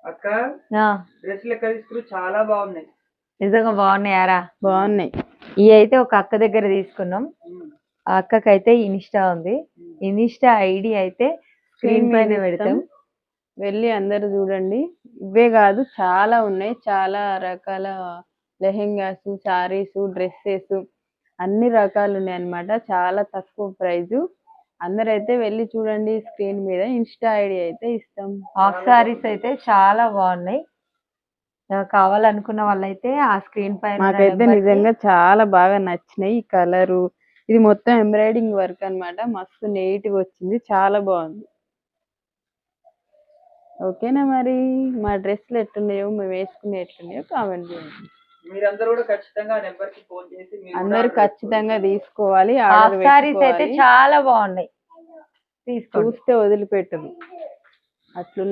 అక్క డ్రెస్సులు ఎక్కడ తీసుకురు చాలా బాగున్నాయి. నిజంగా బాగున్నాయారా? బాగున్నాయి. ఇవి అయితే ఒక అక్క దగ్గర తీసుకున్నాం. ఆ అక్కకైతే ఇన్స్టా ఉంది. ఇన్స్టా ఐడి అయితే స్క్రీన్ పైన పెడతాం, వెళ్ళి అందరు చూడండి. ఇవే కాదు చాలా ఉన్నాయి, చాలా రకాల లెహెంగాస్, సారీస్, డ్రెస్సెస్ అన్ని రకాలు ఉన్నాయి అన్నమాట. చాలా తక్కువ ప్రైజు. అందరైతే వెళ్ళి చూడండి. స్క్రీన్ మీద ఇన్స్టా ఐడి అయితే ఇస్తాం. హాఫ్ సారీస్ అయితే చాలా బాగున్నాయి. కావాలనుకున్న వాళ్ళైతే ఆ స్క్రీన్ పైన మాకైతే నిజంగా చాలా బాగా నచ్చినాయి. ఈ కలరు ఇది మొత్తం ఎంబ్రాయిడింగ్ వర్క్ అన్నమాట. మస్తు నీట్ గా వచ్చింది, చాలా బాగుంది. ఓకేనా? మరి మా డ్రెస్సులు ఎట్టున్నాయో, మేము వేసుకునే ఎట్టున్నాయో కామెంట్ చేయండి. మీరందరూ కూడా ఖచ్చితంగా నెంబర్ కి ఫోన్ చేసి అందరు ఖచ్చితంగా తీసుకోవాలి. హాఫ్ సారీస్ అయితే చాలా బాగున్నాయి, చూస్తే వదిలిపెట్టదు అట్లున్నాయి.